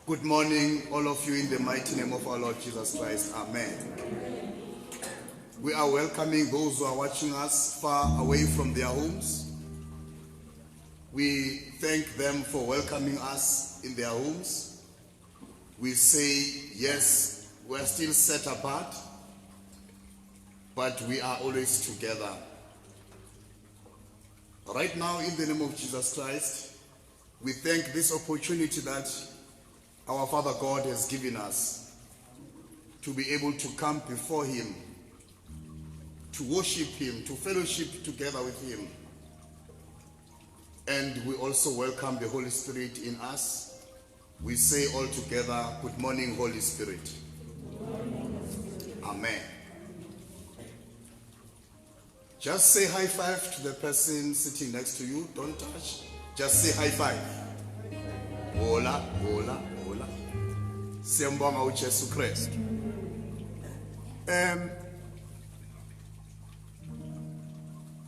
Good morning, all of you, in the mighty name of our Lord Jesus Christ. Amen. We are welcoming those who are watching us far away from their homes. We thank them for welcoming us in their homes. We say, yes, we are still set apart, but we are always together. Right now, in the name of Jesus Christ, we thank this opportunity that our Father God has given us to be able to come before Him, to worship Him, to fellowship together with Him. And we also welcome the Holy Spirit in us. We say all together, good morning, Holy Spirit. Amen. Just say high five to the person sitting next to you. Don't touch. Just say high five. Hola, hola, hola. Siyambonga uJesu Kristu.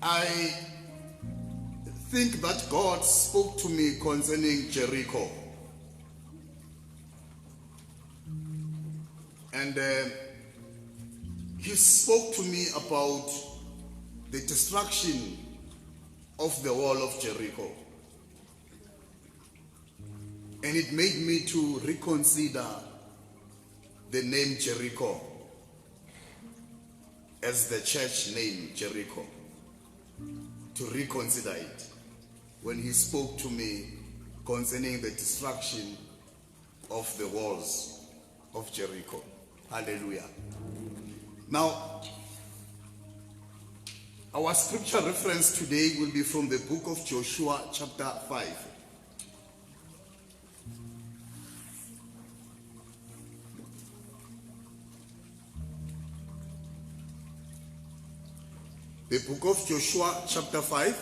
I think that God spoke to me concerning Jericho. And He spoke to me about the destruction of the wall of Jericho. And it made me to reconsider the name Jericho as the church name Jericho. To reconsider it when He spoke to me concerning the destruction of the walls of Jericho. Hallelujah. Now, our scripture reference today will be from the book of Joshua chapter 5. The book of Joshua chapter 5.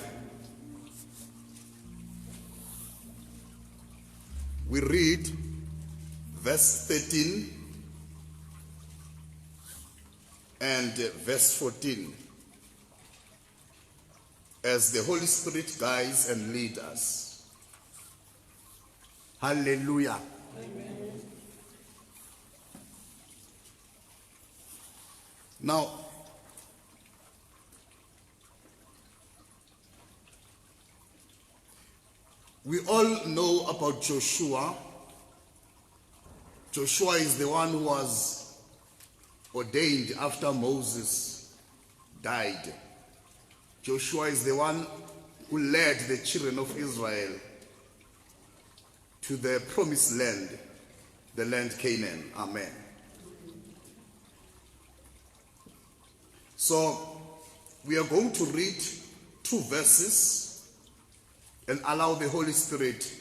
We read verse 13 and verse 14 as the Holy Spirit guides and leads us. Hallelujah. Amen. Now, we all know about Joshua. Joshua is the one who was ordained after Moses died. Joshua is the one who led the children of Israel to the promised land, the land Canaan. Amen. So we are going to read 2 verses and allow the Holy Spirit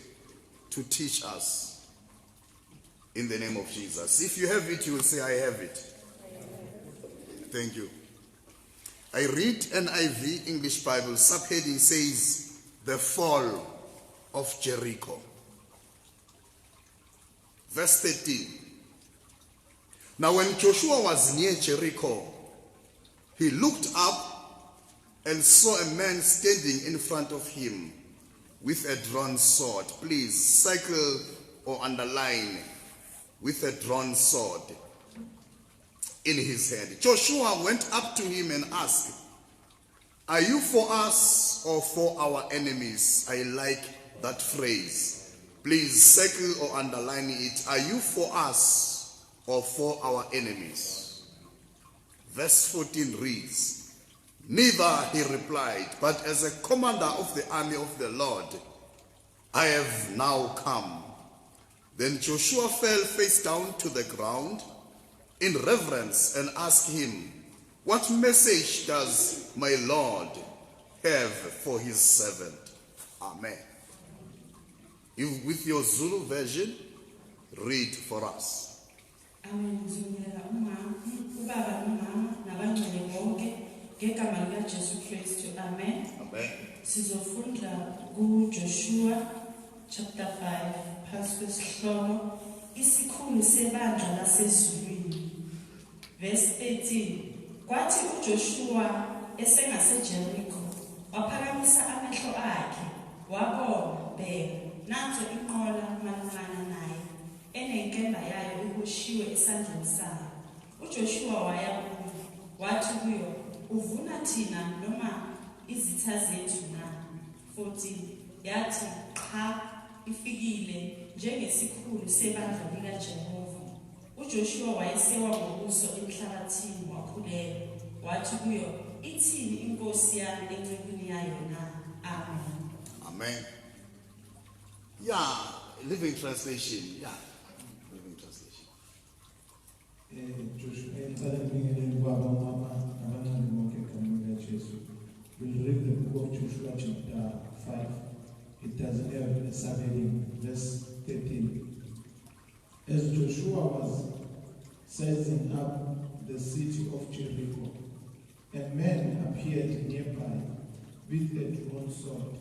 to teach us in the name of Jesus. If you have it, you will say, I have it. Thank you. I read NIV English Bible. Subheading says, the fall of Jericho. Verse 13. Now when Joshua was near Jericho, he looked up and saw a man standing in front of him with a drawn sword. Please circle or underline, with a drawn sword in his hand. Joshua went up to him and asked, are you for us or for our enemies? I like that phrase. Please circle or underline it. Are you for us or for our enemies? Verse 14 reads, neither, he replied, but as a commander of the army of the Lord, I have now come. Then Joshua fell face down to the ground in reverence and asked him, what message does my Lord have for his servant? Amen. You, with your Zulu version, read for us. Amen. Ngegama likaJesu Kristu. Amen. Amen. Sizofunda kuJoshua chapter 5 phasi kwesihloko isikhulu sebandla lasezulwini. Verse 18. Kwathi uJoshua esengaseJericho waphakamisa amehlo akhe wabona bheka nanso inqola malungana naye enenkemba yayo ihoshiwe esandleni sayo. UJoshua waya kuyo, wathi kuyo, uvuna thina noma izitha zethu na? 14 yathi cha, ifikile njengesikhulu sebandla likaJehova. UJoshua wayesewa ngobuso emhlabathini wakhuleka, wathi kuyo, ithini inkosi yami encekwini yayo na? Amen. Amen. Yeah, Living Translation. Yeah, Living Translation. We'll read the book of Joshua chapter 5. It does have a subheading, verse 13. As Joshua was sizing up the city of Jericho, a man appeared nearby with a drawn sword.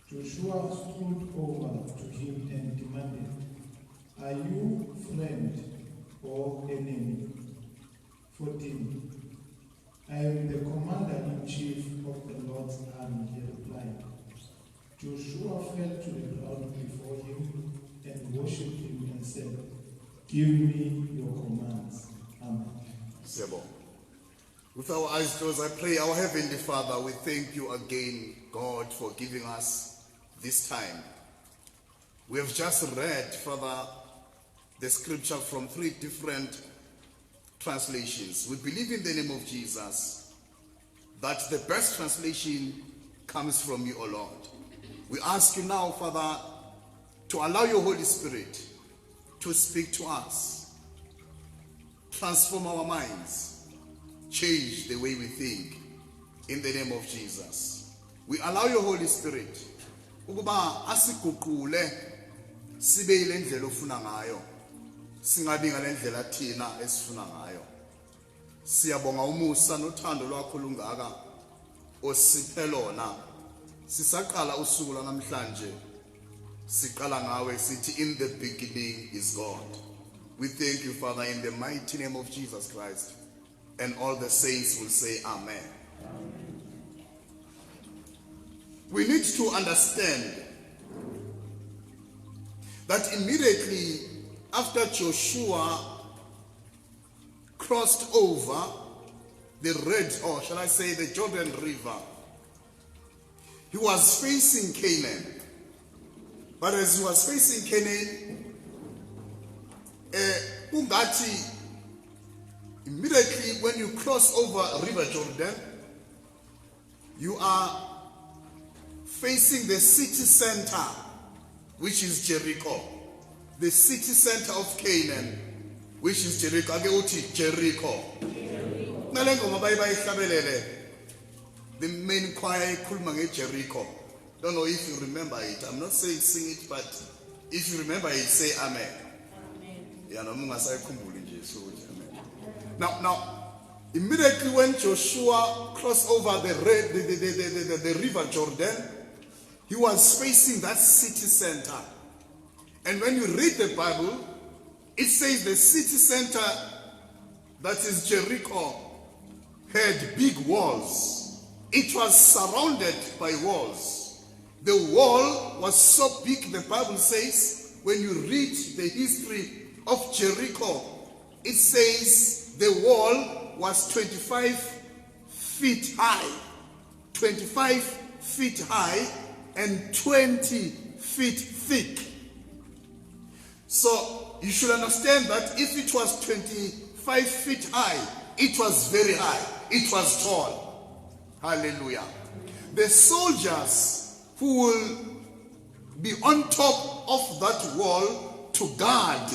Joshua stood over to him and demanded, "Are you friend or enemy?" 14. "I am the commander-in-chief of the Lord's army," he replied. Joshua fell to the ground before him and worshipped him and said, "Give me your commands." Amen. Sebo. With our eyes closed, I pray, our Heavenly Father, we thank you again, God, for giving us this time. We have just read, Father, the scripture from 3 different translations. We believe in the name of Jesus that the best translation comes from you, O Lord. We ask you now, Father, to allow your Holy Spirit to speak to us, transform our minds, change the way we think, in the name of Jesus. We allow your Holy Spirit ukuba asiguqule sibe ile ndlela ofuna ngayo, singabi ngale ndlela thina esifuna ngayo. Siyabonga umusa nothando lwakho lungaka osiphe lona. Sisaqala usuku lanamhlanje siqala ngawe sithi, in the beginning is God. We thank you, Father, in the mighty name of Jesus Christ. And all the saints will say amen. We need to understand that immediately after Joshua crossed over the Red, or shall I say the Jordan River, he was facing Canaan. But as he was facing Canaan, ungathi immediately when you cross over River Jordan, you are facing the city center, which is Jericho. The city center of Canaan, which is Jericho. Ake uthi Jericho. Nalengoma bayihlabelele. The main choir ikhuluma ngeJericho. Don't know if you remember it. I'm not saying sing it, but if you remember it, say amen. Yeah, no munga sayikhumbule nje so amen. Now, immediately when Joshua crossed over the river Jordan, he was facing that city center. And when you read the Bible, it says the city center, that is Jericho, had big walls. It was surrounded by walls. The wall was so big, the Bible says, when you read the history of Jericho, it says the wall was 25 feet high. 25 feet high and 20 feet thick. So you should understand that if it was 25 feet high, it was very high. It was tall. Hallelujah. The soldiers who will be on top of that wall to guard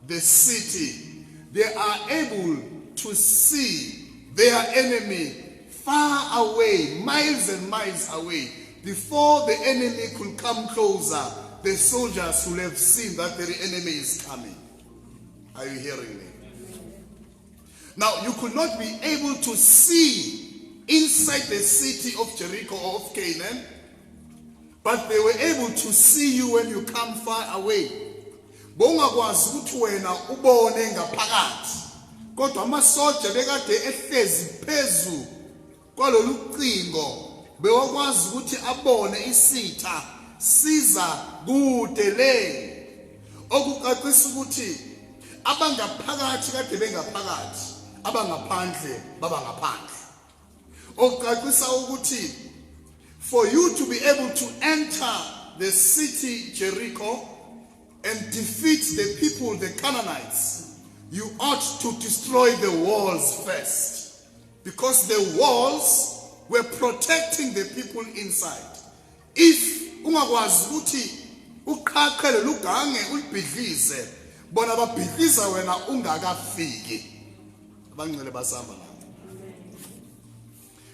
the city, they are able to see their enemy far away, miles and miles away. Before the enemy could come closer, the soldiers will have seen that their enemy is coming. Are you hearing me? Now, you could not be able to see inside the city of Jericho or of Canaan, but they were able to see you when you come far away. Bongakwazi ukuthi wena ubone ngaphakathi. Kodwa amasoja bekade ehlezi phezu kwalolu cingo bewakwazi ukuthi abone isitha siza kude le. okuqaqisa ukuthi abangaphakathi kade bengaphakathi, abangaphandle baba ngaphandle. Okuqaqisa ukuthi for you to be able to enter the city Jericho and defeat the people, the Canaanites, you ought to destroy the walls first, because the walls were protecting the people inside. If ungakwazi ukuthi uqhaqhele lugange ulibhidlize, bona babhidliza wena ungakafiki. Abangcwele basamba la.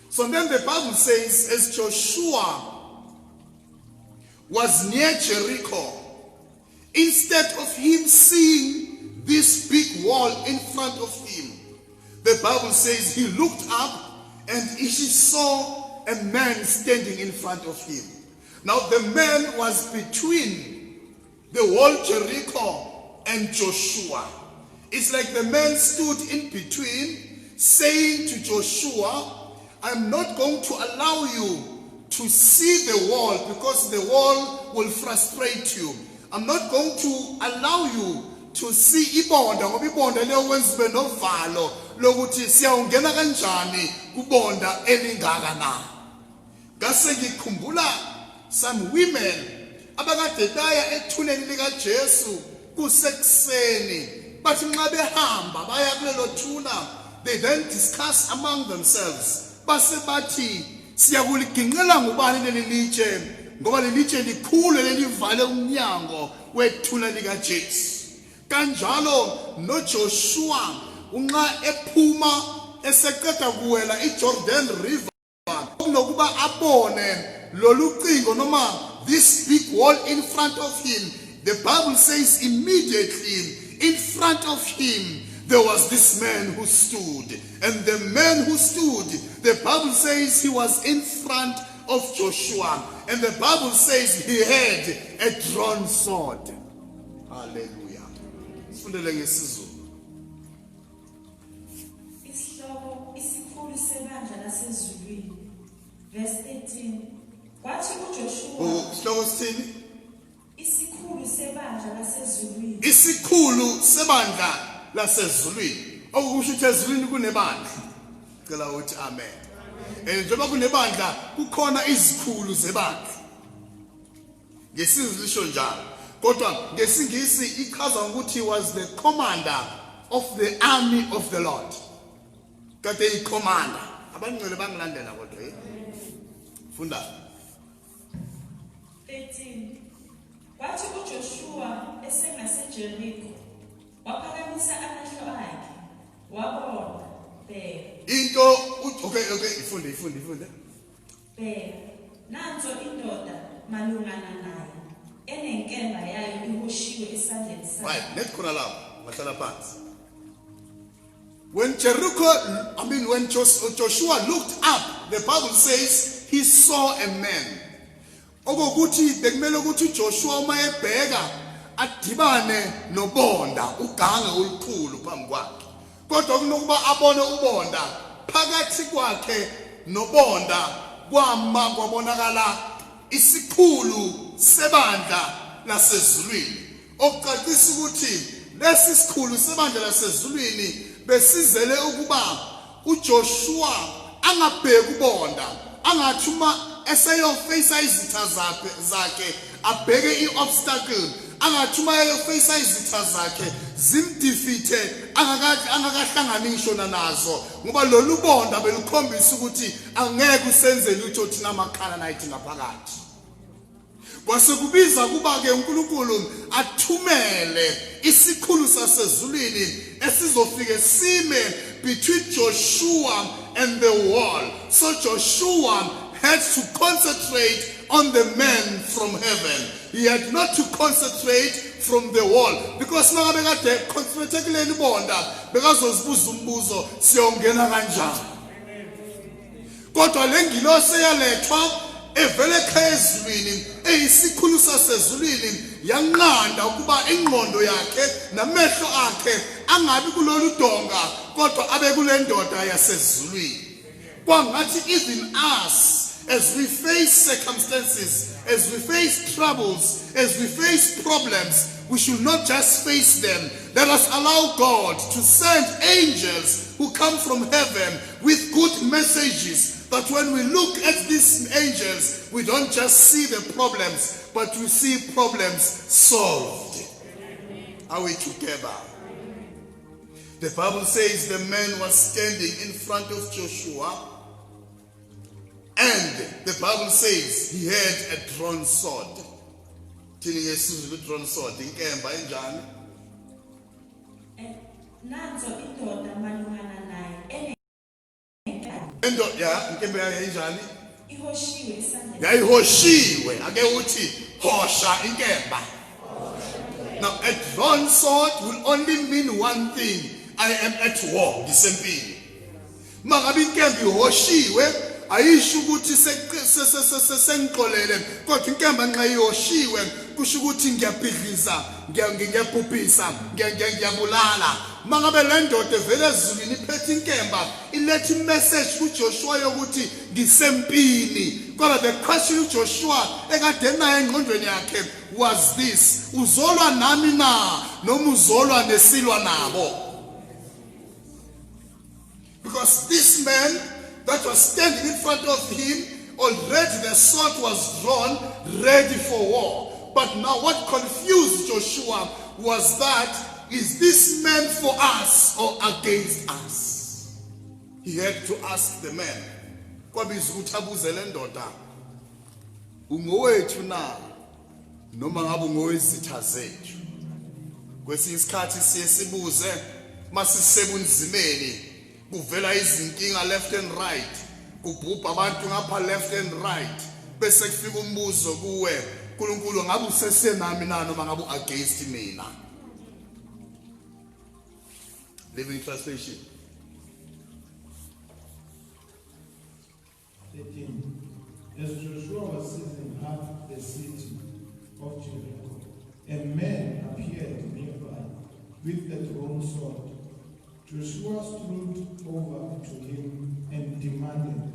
So then the Bible says, as Joshua was near Jericho, instead of him seeing this big wall in front of him, the Bible says he looked up and he saw a man standing in front of him. Now the man was between the wall Jericho and Joshua. It's like the man stood in between, saying to Joshua, I'm not going to allow you to see the wall because the wall will frustrate you. I'm not going to allow you to see ibonda ngoba ibonda lewenziwe novalo lokuthi siyawungena kanjani kubonda elingaka na. Ngase ngikhumbula some women abakade baya ethuneni lika Jesu kusekuseni, bathi nxa behamba baya kulelo thuna, they then discuss among themselves. Base bathi siyakuliginqela ngubani leli litshe ngoba leli litshe likhulu lelivale umnyango wethuna lika Jesu. Kanjalo no Joshua unxa ephuma eseqeda kuwela iJordan River kunokuba abone lolucingo noma this big wall in front of him, the Bible says immediately in front of him there was this man who stood, and the man who stood, the Bible says he was in front of Joshua, and the Bible says he had a drawn sword. Hallelujah. Sifundele ngesizulu. Isihloko isikhulu sebandla lasezulwini. Verse 18. Kwathi uJoshua Isihloko sithini? isikhulu sebandla lasezulwini. Isikhulu sebandla lasezulwini. Okusho ukuthi ezulwini kunebandla. Cela uthi amen. Njengoba kunebandla kukhona izikhulu zebandla. Ngesizulu lisho njalo. Kodwa ngesingisi ichaza ukuthi he was the commander of the army of the Lord. Kade icommander. Abangcwele bangilandela kodwa funda. 13. Kwathi uJoshua esengaseJeriko waphakamisa amehlo akhe wabona bheka. Into okay ifunde. Bheka, nanzo indoda malungana naye enenkemba yayo ihoshiwe esandleni sakhe. Right, let's khona lapho ngahlala phansi. When Joshua looked up, the Bible says he saw a man. Okokuthi bekumele ukuthi Joshua uma ebheka adibane nobonda ugange olukhulu phambi kwakhe. Kodwa kunokuba abone ubonda phakathi kwakhe nobonda kwabonakala isikhulu sebandla lasezulwini. Okuqaqisa ukuthi lesi sikhulu sebandla lasezulwini besizele ukuba uJoshua angabheki ubonda, angathuma eseyofacea izitha zakhe abheke iobstacle, angathuma eyofacea izitha zakhe zimdefeate angakahlanganisho nazo, ngoba lolu bonda belukhombisa ukuthi angeke usenze lutho thina amaKhananite ngaphakathi. Kwasekubiza kuba ke uNkulunkulu athumele isikhulu sasezulwini esizofike sime between Joshua and the wall. So Joshua had to concentrate on the man from heaven. He had not to concentrate from the wall, because now bekade concentrate kuleli bonda bekazozibuza umbuzo siyongena kanjani. Kodwa lengilosi yalethwa evele ekhayezulwini eyisikhulu sasezulwini yanqanda ukuba ingqondo yakhe namehlo akhe angabi kulolu donga kodwa abe kule ndoda yasezulwini. Kwangathi even us, as we face circumstances, as we face troubles, as we face problems, we should not just face them. Let us allow God to send angels who come from heaven with good messages, that when we look at these angels, we don't just see the problems, but we see problems solved. Are we together? The Bible says the man was standing in front of Joshua, and the Bible says he had a drawn sword. Thini ngesizulu drawn sword, inkemba enjani? Nanzo indoda malungana naye Indoda inkemba enjani? ihoshiwe esandleni. Yayihoshiwe, ake uthi hosha inkemba. Now a drawn sword will only mean one thing: I am at war, ngisempini. Mangabe inkemba ihoshiwe, ayisho ukuthi sengiqolele, kodwa inkemba nxa ihoshiwe kusho ukuthi ngiyabhidliza, ngiyabhubhisa, ngiyabulala. Mangabe le ndoda evela ezulwini iphethe inkemba, ilethe imessage kuJoshua yokuthi ngisempini. Kodwa the question uJoshua ekade naye engqondweni yakhe was this: uzolwa nami na noma uzolwa nesilwa nabo? Because this man that was standing in front of him, already the sword was drawn, ready for war. But now what confused Joshua was that, is this man for us or against us? He had to ask the man, kwabiza ukuthi abuze le ndoda, ungowethu na noma ngabe ungowezitha zethu? Kwesinye isikhathi siye sibuze masisebunzimeni, kuvela izinkinga left and right, kubhubha abantu ngapha left and right, bese kufika umbuzo kuwe, uNkulunkulu ngabe usesenami na noma ngabe against mina? Living Translation. 13. As Joshua was seizing up the city of Jericho, a man appeared nearby with a drawn sword. Joshua stood over to him and demanded,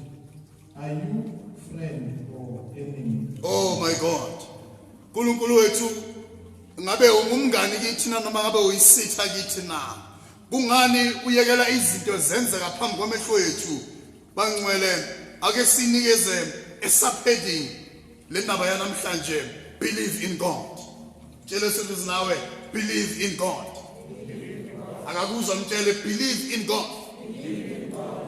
"Are you friend or enemy?" Oh my God. uNkulunkulu wethu ngabe ungumngani kithi na noma ngabe uyisitha kithi na? Kungani uyekela izinto zenzeka phambi kwamehlo ethu? Bangcwele, ake sinikeze esapheading le ndaba yanamhlanje, believe in God. Tshela sithi nawe, believe in God. Akakuzwa mtshele, believe in God.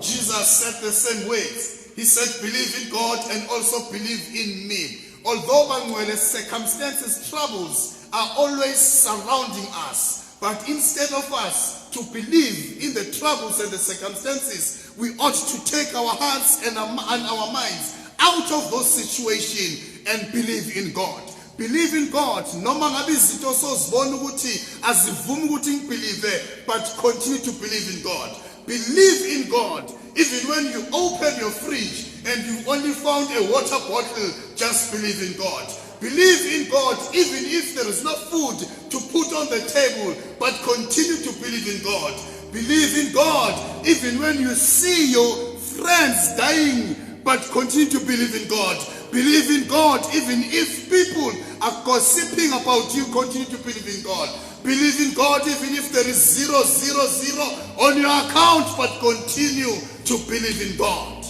Jesus said the same words. He said, believe in God and also believe in me. Although bangcwele, circumstances, troubles are always surrounding us, but instead of us to believe in the troubles and the circumstances, we ought to take our hearts and our minds out of those situations and believe in God. Believe in God. Noma ngabe izinto sozibona ukuthi azivumi ukuthi ngibelieve, but continue to believe in God. Believe in God. Even when you open your fridge and you only found a water bottle, just believe in God. Believe in God even if there is no food to put on the table, but continue to believe in God. Believe in God even when you see your friends dying, but continue to believe in God. Believe in God even if people are gossiping about you, continue to believe in God. Believe in God even if there is 000 on your account, but continue to believe in God.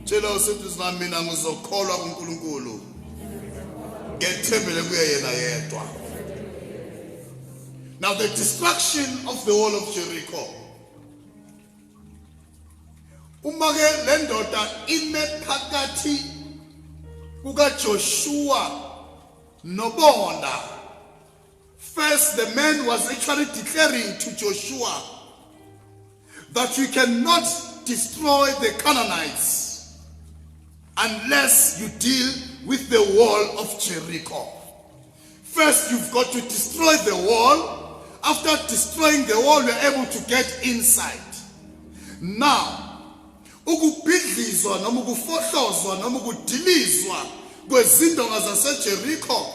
Tshela usithi sina mina ngizokholwa kuNkulunkulu. Ngethembele kuye yena yedwa. Now the destruction of the wall of Jericho. Uma ke le ndoda ime phakathi kukaJoshua noBonda. First, the man was actually declaring to Joshua that you cannot destroy the Canaanites unless you deal with the wall of Jericho. First, you've got to destroy the wall. After destroying the wall, you're able to get inside. Now, ukubhidlizwa noma ukufohlozwa noma ukudilizwa kwezindonga zaseJericho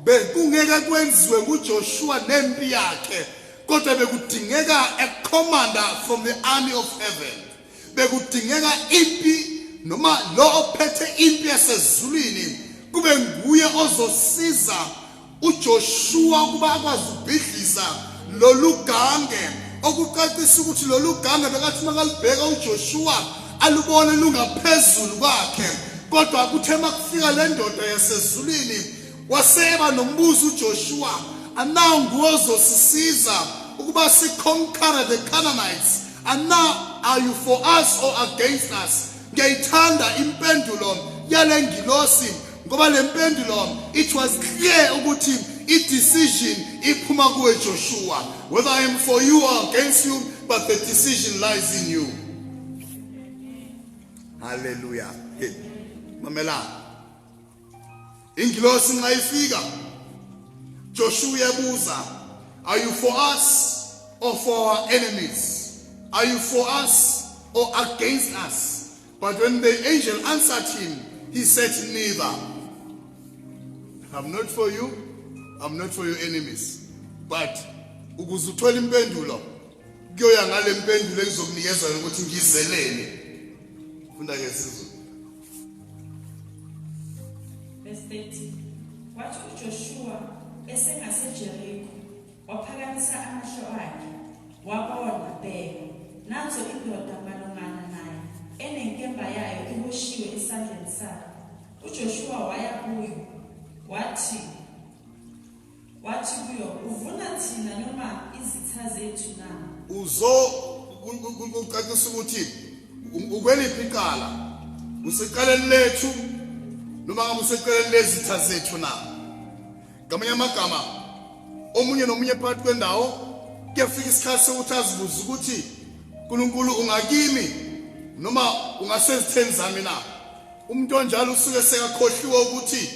bekungeke kwenziwe kuJoshua nempi yakhe, kodwa bekudingeka a commander from the army of heaven. Bekudingeka impi noma lo ophethe impi yasezulwini kube nguye ozosiza uJoshua kuba akwazi ukubhidlisa lolu gange okuqaqisa ukuthi lolu gange bekathi makalibheka uJoshua alubone lungaphezulu kwakhe kodwa kuthe makufika le ndoda yasezulwini waseba nombuzo uJoshua anaw nguwozosisiza ukuba siconquer the Canaanites and now are you for us or against us? Ngiyithanda impendulo yale ngilosi ngoba le mpendulo it was clear ukuthi i-decision iphuma kuwe Joshua whether I am for you or against you but the decision lies in you. Hallelujah. Mamela ingilosi nxa ifika Joshua yabuza, are you for us or for our enemies? Are you for us or against us? But when the angel answered him, he said, neither. I'm not for you, I'm not for your enemies. But ukuzuthola impendulo kuyoya ngale mpendulo engizokunikeza ukuthi ngizelele. Funda ke sizwe. Verse 30. Wathi uJoshua esengaseJerikho waphakamisa amehlo akhe wabona bheka nanso indoda malungana naye enenkemba yayo iboshiwe esandleni sakhe. uJoshua waya kuyo wathi kuyo uvuna thina noma izitha zethu na? Uqaqisa ukuthi ukweliphi icala useqaleni lethu noma ngabe useqaleni lezitha zethu na? Ngamanye amagama omunye nomunye phakathi kwendawo kuyafika isikhathi sokuthi azibuze ukuthi uNkulunkulu ungakimi noma ungasezitheni zami na? Umuntu onjalo usuke sekakhohliwe ukuthi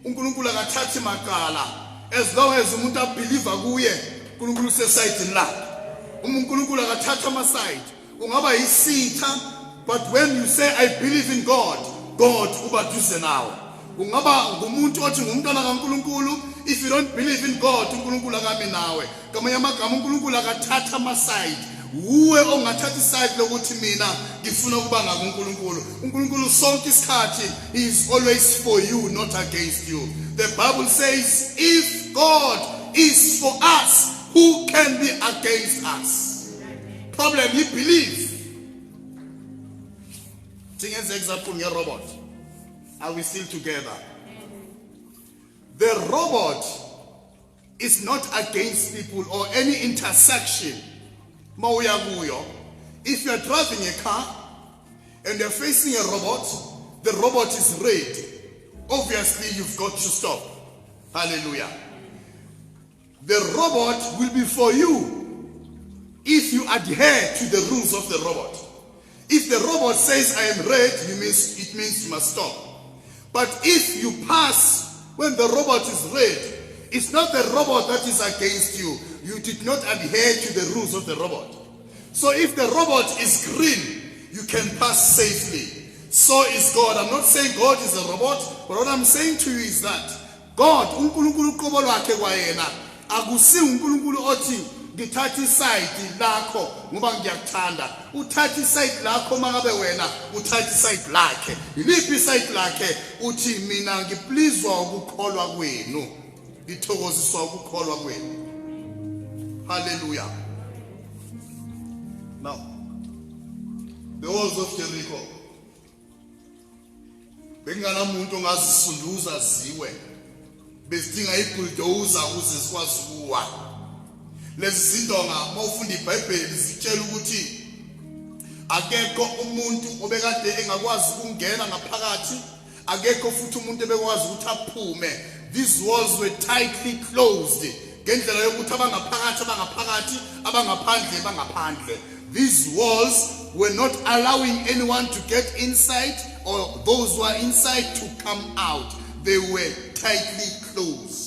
uNkulunkulu akathathi maqala as long as umuntu abelieve kuye uNkulunkulu usesayidini lakhe. uNkulunkulu akathatha amaside ungaba yisitha but when you say I believe in God, God ubaduze nawe. Ungaba ngumuntu othi ngumntwana kaNkulunkulu, if you don't believe in God uNkulunkulu akami nawe. Ngamanye amagama uNkulunkulu akathatha amaside. Uwe ongathatha iside lokuthi mina ngifuna ukuba ngakuNkulunkulu. uNkulunkulu sonke isikhathi he is always for you, not against you. The Bible says if God is for us, who can be against us? Problem he believe. Take as example your robot. Are we still together? The robot is not against people or any intersection. If you are driving a car and you're facing a robot, the robot is red. Obviously, you've got to stop. Hallelujah. The robot will be for you if you adhere to the rules of the robot. If the robot says I am red, it means you must stop. But if you pass when the robot is red, it's not the robot that is against you. You did not adhere to the rules of the robot. So if the robot is green, you can pass safely. So is God. I'm not saying God is a robot, but what I'm saying to you is that God, uNkulunkulu qobo lwakhe kwayena, akusi uNkulunkulu othi ngithatha iside lakho ngoba ngiyakuthanda. Uthatha iside lakho mangabe wena uthatha iside lakhe. Yiliphi iside lakhe? Uthi mina ngipleaswa ukukholwa kwenu. Ngithokoziswa ukukholwa kwenu. Hallelujah. Now, the walls of Jericho. Bengana muntu ongazisunduza ziwe. Besidinga ibulldozer ukuze sikwazi ukuwa. Lezi zindonga mawufunda iBhayibheli zitshela ukuthi akekho umuntu obekade engakwazi ukungena ngaphakathi, akekho futhi umuntu ebekwazi ukuthi aphume. These walls were tightly closed. Ngendlela yokuthi abangaphandle. These walls were not allowing anyone to get inside or those who are inside to come out. They were tightly closed.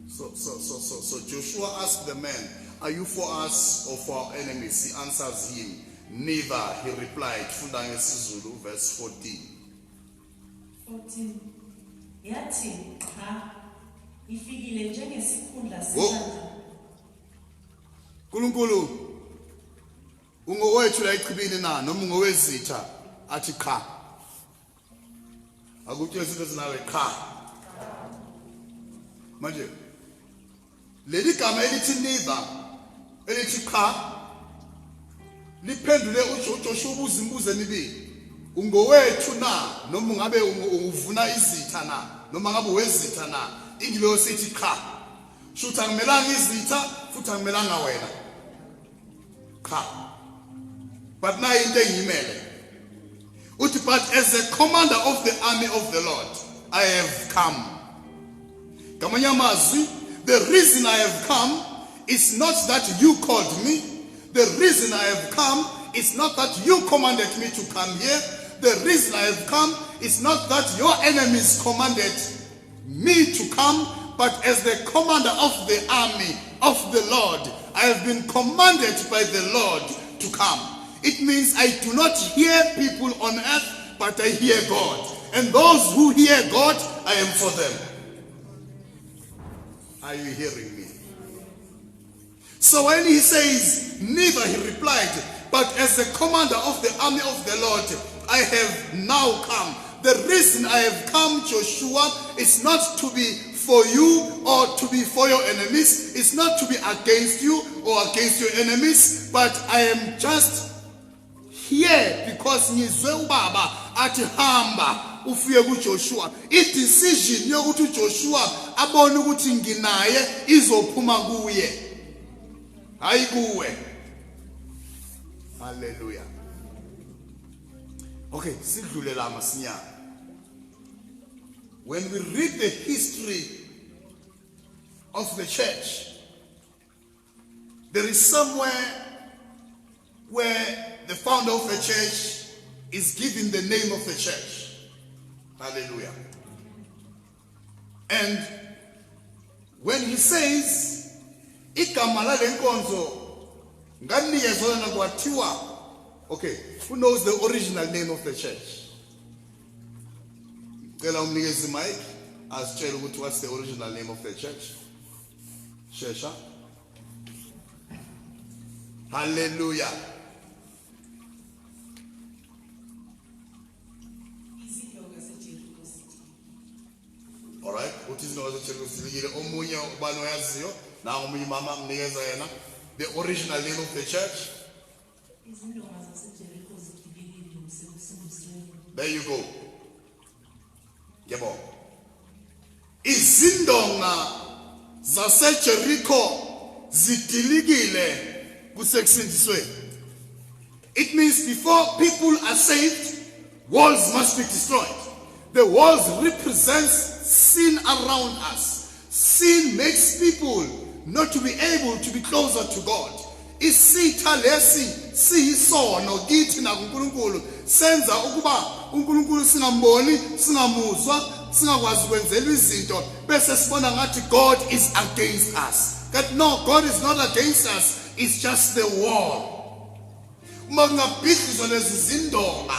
So Joshua asked the man, are you for us or for our enemies? He answers him, neither. He replied, Funda ngesizulu, verse 14. 14. Yathi cha ifikile njengesikhundla sesandla. uNkulunkulu ungowethu la ichibini na noma ungowezitha athi cha. Akuthiwe izinto zinawe cha. Manje leli gama elithi neither elithi cha liphendule uJoshua ubuza imibuzo emibili. Ungowethu na noma ungabe uvuna izitha na noma ngabe wezitha na? Ingilosi ithi cha. Shuthi akumelanga izitha futhi akumelanga wena. Cha. But now into engimele. Uthi but as the commander of the army of the Lord I have come. Ngamanye amazwi, the reason I have come is not that you called me. The reason I have come is not that you commanded me to come here. The reason I have come is not that your enemies commanded me to come, but as the commander of the army of the Lord, I have been commanded by the Lord to come. It means I do not hear people on earth, but I hear God. And those who hear God, I am for them. Are you hearing me? So when he says, neither, he replied, but as the commander of the army of the Lord, I have now come. The reason I have come, Joshua, is not to be for you or to be for your enemies. It's not to be against you or against your enemies, but I am just here because ngizwe ubaba athi hamba ufike kuJoshua. I-decision yokuthi uJoshua abone ukuthi nginaye izophuma kuye, hayi kuwe. Hallelujah. Okay, sidlule la masinyana. When we read the history of the church, there is somewhere where the founder of the church is given the name of the church. Hallelujah. And when he says, igama lale nkonzo nganikezwe na kwathiwa, okay, who knows the original name of the church? Cela umnikeze mic asitshela ukuthi what's the original name of the church? Shesha. Hallelujah. All right, what is no omunye ubani oyaziyo na omunye mama amnikeza yena the original name of the church? There you go. Yebo. Izindonga zaseJericho zidilikile kusekusindisweni. It means before people are saved, walls must be destroyed. The walls represents sin around us. Sin makes people not to be able to be closer to God. Isitha lesi siyisono kithi nakuNkulunkulu senza ukuba uNkulunkulu singamboni, singamuzwa, singakwazi kwenzela izinto bese sibona ngathi God is against us. That no, God is not against us. It's just the wall. Uma kungabhidlizwa lezi zindonga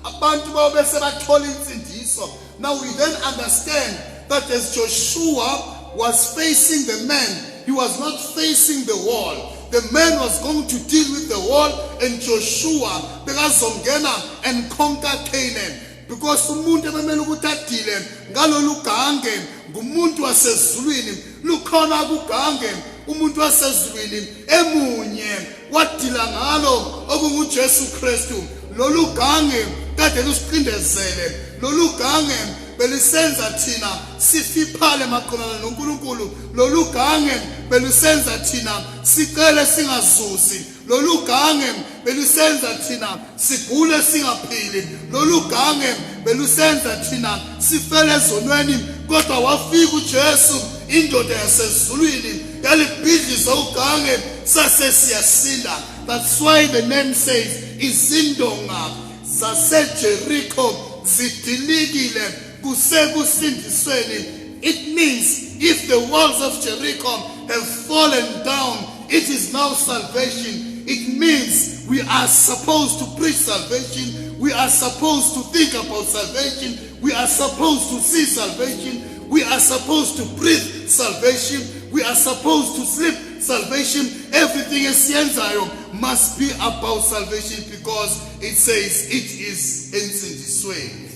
abantu babe sebathola insindiso. Now we then understand that as Joshua was facing the man, he was not facing the wall. The man was going to deal with the wall, and Joshua bekazongena and conquer Canaan. Because umuntu ebemele ukuthi adile ngalolu gange ngumuntu wasezulwini. Lukhona kugange umuntu wasezulwini emunye wadila ngalo okunguJesu Kristu. Lolu gange kade lusiqindezele. Lolu gange belisenza thina sifiphale maqondana noNkulunkulu. Lolu gange belisenza thina sicele singazuzi. Lolu gange belisenza thina sigule singaphili. Lolu gange belisenza thina sifele ezonweni, kodwa wafika uJesu indoda yasezulwini yalibhidliza ugange sase siyasinda. That's why the name says izindonga zaseJericho zidilikile kusekusindisweni. It means if the walls of Jericho have fallen down, it is now salvation. It means we are supposed to preach salvation. We are supposed to think about salvation. We are supposed to see salvation. We are supposed to breathe salvation. We are supposed to sleep salvation. Everything esiyenzayo must be about salvation, because it says it is insindisweni.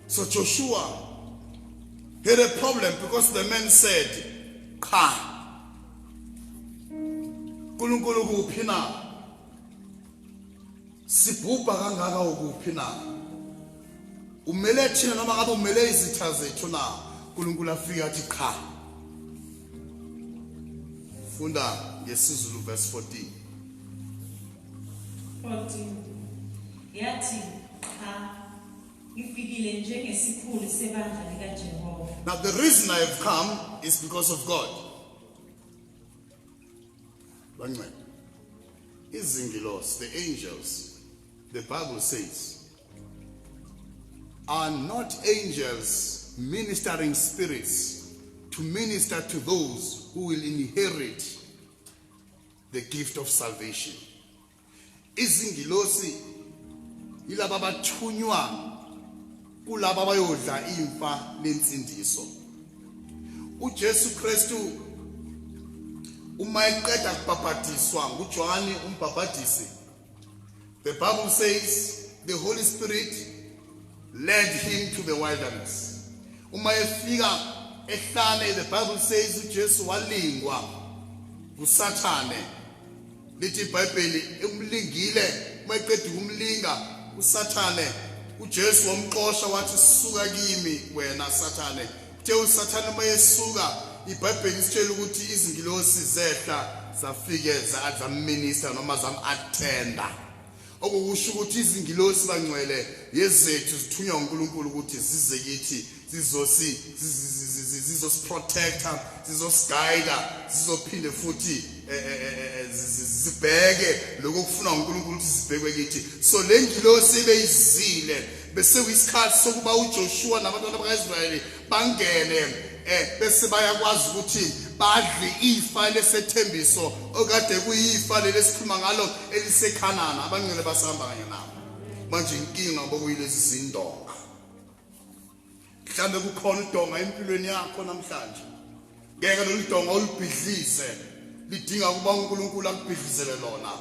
So Joshua He had a problem because the man said, "Cha, uNkulunkulu kuphi na? Sibhubha kangaka ukuphi na? Umele thina noma ngabe umele izitha zethu na?" uNkulunkulu afika athi cha. Funda ngesizulu verse 14. 14 yathi cha ngifikile njengesikhulu sebandla likaJehova. Now the reason I have come is because of God. Izingilos, the angels, the Bible says, are not angels ministering spirits to minister to those who will inherit the gift of salvation. Izingilosi ilaba abathunywa kulaba abayodla imfa lensindiso. uJesu Kristu uma eqeda kubhaphathizwa nguJohane umbhaphathisi, the Bible says the Holy Spirit led him to the wilderness. Uma efika ehlane, the Bible says uJesu walingwa nguSathane. Lithi iBhayibheli umlingile, uma eqeda ukumlinga uSathane, uJesu wamxosha wathi suka kimi wena Sathane. Uthe uSathane uma yesuka, iBhayibheli isitshela ukuthi izingilosi zehla zafike zaminister noma zam-attenda. Okusho ukuthi izingilosi bangcwele yezethu zithunywa uNkulunkulu ukuthi zize kithi zizosiprotecta, zizosiguida, zizophinde futhi zibheke lokho kufuna uNkulunkulu ukuthi zibhekwe kithi. So le ngilosi beyizile bese kuyisikhathi sokuba uJoshua nabantwana bakaIsrayeli bangene bese bayakwazi ukuthi badle ifa lesethembiso okade kuyifa lesikhuluma ngalo eliseKhanani. Abangcwele basahamba kanye nabo. Manje inkinga bokuyilezi zindonga. Mhlambe kukhona udonga empilweni yakho namhlanje. Ngeke lo lidonga ulibhidlise, lidinga kuba uNkulunkulu akubhidlizele lona.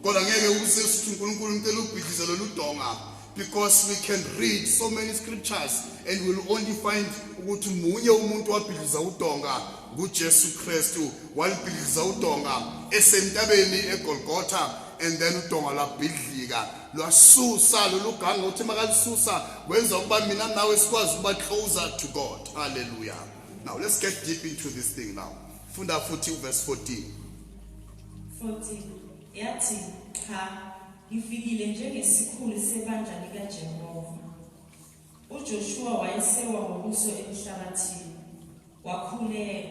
Kodwa ngeke usesithi uNkulunkulu ngicela ubhidlizele lo lidonga, because we can read so many scriptures and we'll only find ukuthi munye umuntu wabhidliza udonga nguJesu Kristu. Walibhidliza udonga esentabeni eGolgotha, and then udonga lwabhidlika lwasusa loluganga uthi makalisusa wenza ukuba mina nawe sikwazi ukuba closer to God. Hallelujah. Now let's get deep into this thing now. Funda futhi verse 14. 14 yathi cha ngifikile njengesikhulu sebandla likaJehova. uJoshua wayesewa ngobuso emhlabathini, wakhuleka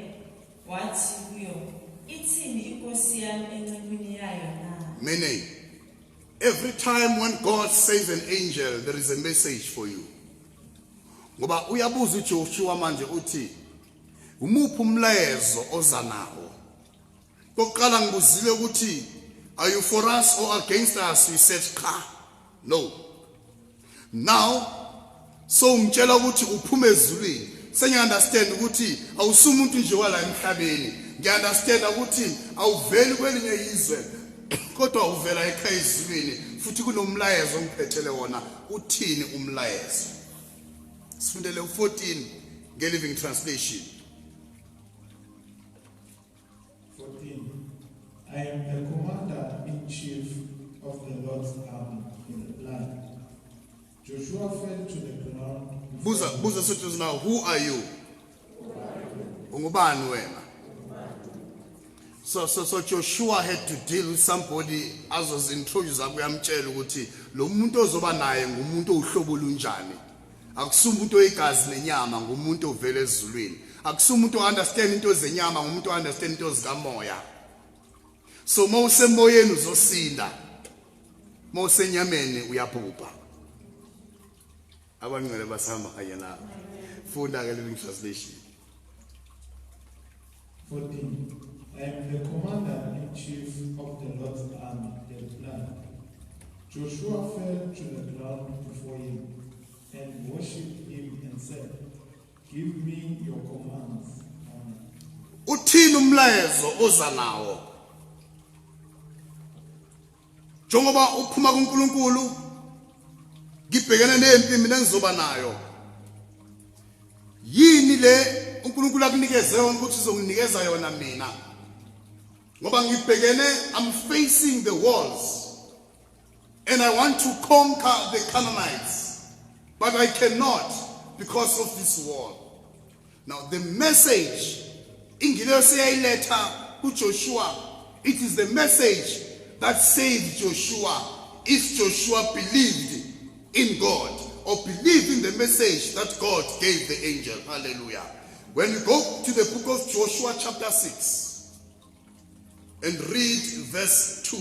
wathi kuyo, ithini inkosi yami encekwini yayo na? Meaning, every time when God sends an angel, there is a message for you. Ngoba uyabuza uJoshua manje uthi umuphi umlayezo oza nawo? Kokuqala ngibuzile ukuthi are you for us or against us? We said cha. No. Now so ngitshela ukuthi uphume ezulwini. Sengiunderstand ukuthi awusumuntu nje wala emhlabeni. Ngiunderstand ukuthi awuveli kwelinye izwe kodwa uvela ekhaya ezulwini, futhi kunomlayezo ongiphethele wona. Uthini umlayezo? Sifundele u14 ngeLiving Translation. 14. I am the commander-in-chief of the Lord's army in the land. Joshua fell to the ground. Buza sothi now, who are you? Ungubani wena? So Joshua had to deal with somebody as was introduced akuyamtshela ukuthi lo muntu ozoba naye ngumuntu ohlobo olunjani. Akusumuntu oyigazi nenyama, ngumuntu ovela ezulwini. Akusumuntu understand into zenyama, ngumuntu understand into zikamoya. So mawusemoyeni uzosinda, mawusenyameni uyabhubha. Abangcwele basahamba kanye nawe. Funda ngeLiving Translation. 14. I am the commander-in-chief of the Lord's army, the land. Joshua fell to the ground before him and worshipped him and said, give me your commands. Uthini umlayezo oza nawo? Njengoba uphuma kuNkulunkulu ngibhekene nempi mina engizoba nayo. Yini ile uNkulunkulu akunikeze yona ukuthi uzonginikeza yona mina. Ngoba ngibhekene, I'm facing the walls and I want to conquer the Canaanites, but I cannot because of this wall. Now the message ingilosi yayileta kuJoshua, it is the message that saved Joshua if Joshua believed in God or believed in the message that God gave the angel. Hallelujah. When we go to the book of Joshua chapter 6 and read verse 2,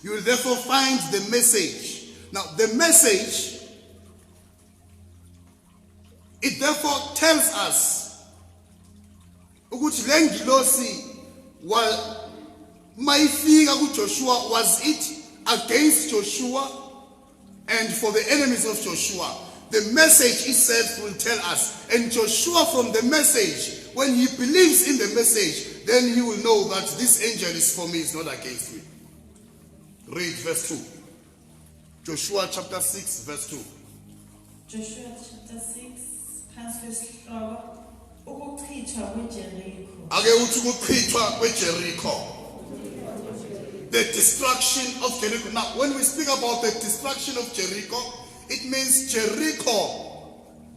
you will therefore find the message. Now the message, it therefore tells us ukuthi le ngilosi mayifika kuJoshua, was it against Joshua and for the enemies of Joshua? The message itself will tell us. And Joshua, from the message, when he believes in the message, then he will know that this angel is for me, it's not against me. Read verse 2. Joshua chapter 6 verse 2. Joshua chapter 6, phansi kwesihloko, ukuchithwa kweJerikho. Ake uthi ukuchithwa kweJerikho. The destruction of Jericho. Now, when we speak about the destruction of Jericho, it means Jericho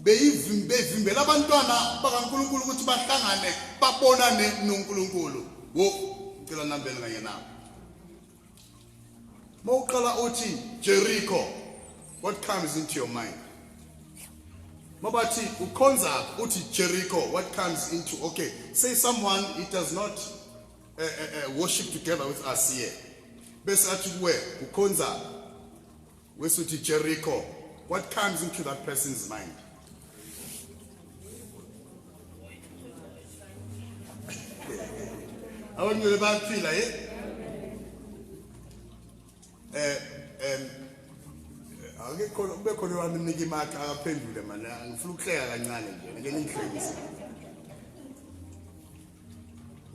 beyivimbela abantwana bakaNkulunkulu ukuthi bahlangane babonane noNkulunkulu. Wo, ngicela nambele kanye nawe. Mawuqala uthi Jericho, what comes into your mind? Mabathi ukhonza uthi Jericho, what comes into, okay, say someone it does not worship together with us here. Bese athi kuwe ukhonza wesuthi Jericho, what comes into that person's mind? Abantu baphila ake khona kube khona wami niki imakha akaphendule mana ngifuna ukuhleka kancane nje ngeke ngihlekise.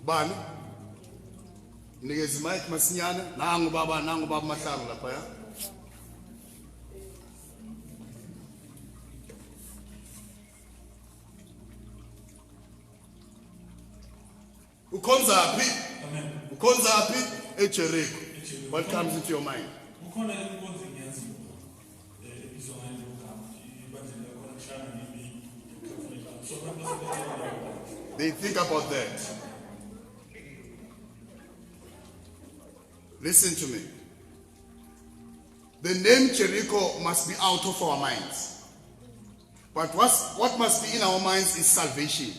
Ubani? Nikeza imic masinyane, nangu baba Mahlangu lapha ya. Ukhonzaphi? Amen. Ukhonzaphi? eJericho. What comes into your mind? They think about that. Listen to me. The name Jericho must be out of our minds. But what must be in our minds is salvation.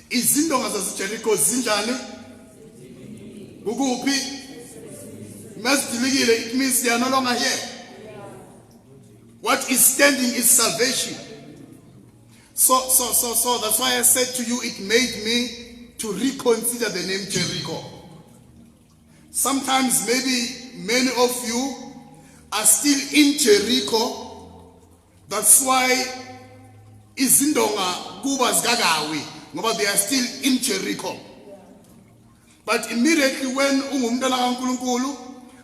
Izindonga zaseJericho zinjani? Kukuphi? Masidilikile, it means they are no longer here. What is standing is salvation. So that's why I said to you, it made me to reconsider the name Jericho. Sometimes maybe many of you are still in Jericho. That's why izindonga kuba zigagawi, ngoba they are still in Jericho. But immediately when ungumntwana kaNkulunkulu,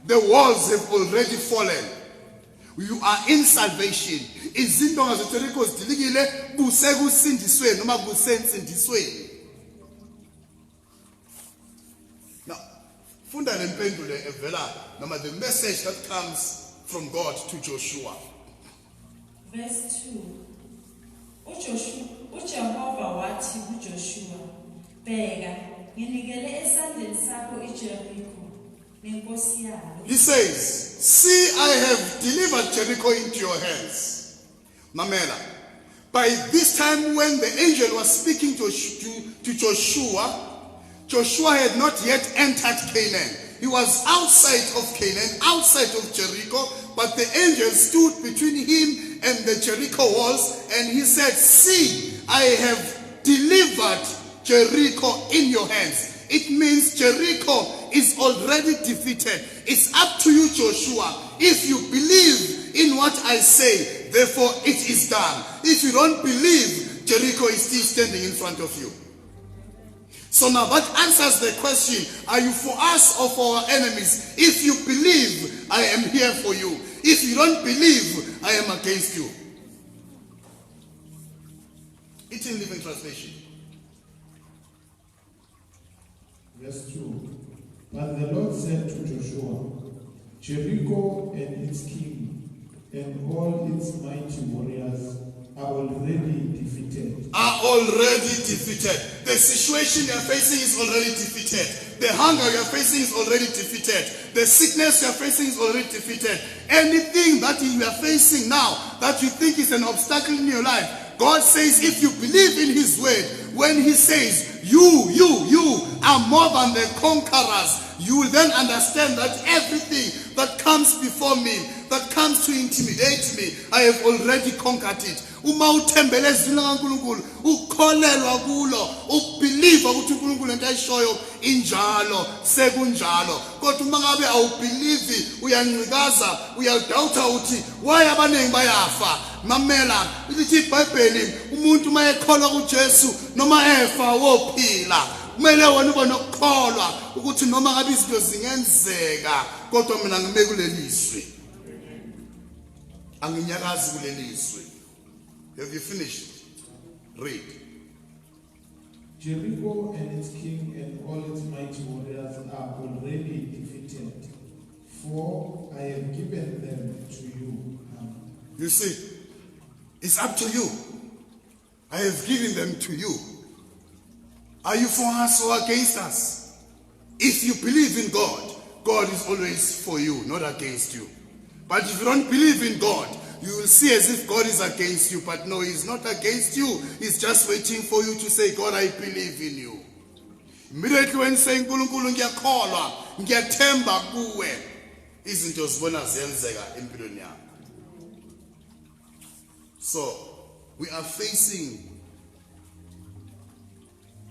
the walls have already fallen. You are in salvation. Izindonga zeJericho zidilikile kusekusindisweni noma kusensindisweni. Now, funda lempendulo evela noma the message that comes from God to Joshua. Verse 2. uJehova wathi kuJoshua, bheka, nginikele esandleni sakho iJerikho nenkosi yayo. He says, see, I have delivered Jericho into your hands. Mamela, by this time when the angel was speaking to Joshua, Joshua had not yet entered Canaan. He was outside of Canaan, outside of Jericho, but the angel stood between him and the Jericho walls, and he said, see, I have delivered Jericho in your hands. It means Jericho is already defeated. It's up to you, Joshua. If you believe in what I say, therefore it is done. If you don't believe, Jericho is still standing in front of you. So now that answers the question, are you for us or for our enemies? If you believe, I am here for you. If you don't believe, I am against you. It's in Living Translation. Verse 2. But the Lord said to Joshua, Jericho and its king and all its mighty warriors are already defeated. Are already defeated. The situation you are facing is already defeated. The hunger you are facing is already defeated. The sickness you are facing is already defeated. Anything that you are facing now that you think is an obstacle in your life, God says if you believe in His word, when He says you are more than the conquerors, you will then understand that everything that comes before me, that comes to intimidate me, I have already conquered it. Uma uthembele ezwini likaNkulunkulu, ukholelwa kulo, ubelieve ukuthi uNkulunkulu into ayishoyo injalo, sekunjalo. Kodwa uma ngabe awubelieve, uyancikaza, uyadoubt uthi why abaningi bayafa. Mamela, lithi iBhayibheli umuntu mayekholwa kuJesu noma efa wophila. Kumele wona ube nokukholwa ukuthi noma ngabe izinto zingenzeka, kodwa mina ngime kuleliswe. Anginyakazi kuleliswe. Have you finished? Read. Jericho and its king and all its mighty warriors are already defeated, for I have given them to you. You see, it's up to you. I have given them to you. Are you for us or against us? If you believe in God, God is always for you, not against you. But if you don't believe in God, you will see as if God is against you, but no, He's not against you. He's just waiting for you to say, God, I believe in you. Immediately when saying, "Nkulunkulu ngiyakholwa, ngiyathemba kuwe," izinto zibona ziyenzeka empilweni yakho. So, we are facing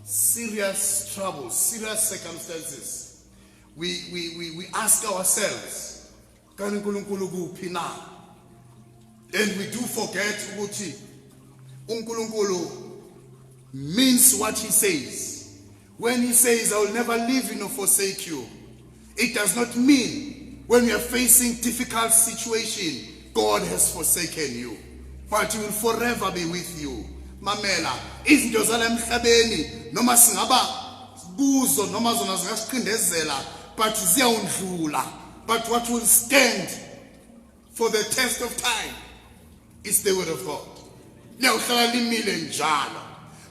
serious troubles, serious circumstances. We ask ourselves, "Kanti uNkulunkulu kuphi na?" And we do forget ukuthi uNkulunkulu means what He says. When He says, "I will never leave you nor forsake you," it does not mean when you are facing difficult situation, God has forsaken you. But He will forever be with you. Mamela, izinto zala emhlabeni noma singaba kuzo noma zona zingasiqindezela, but ziyawundlula. But what will stand for the test of time is the word of God. Liyawuhlala limile njalo.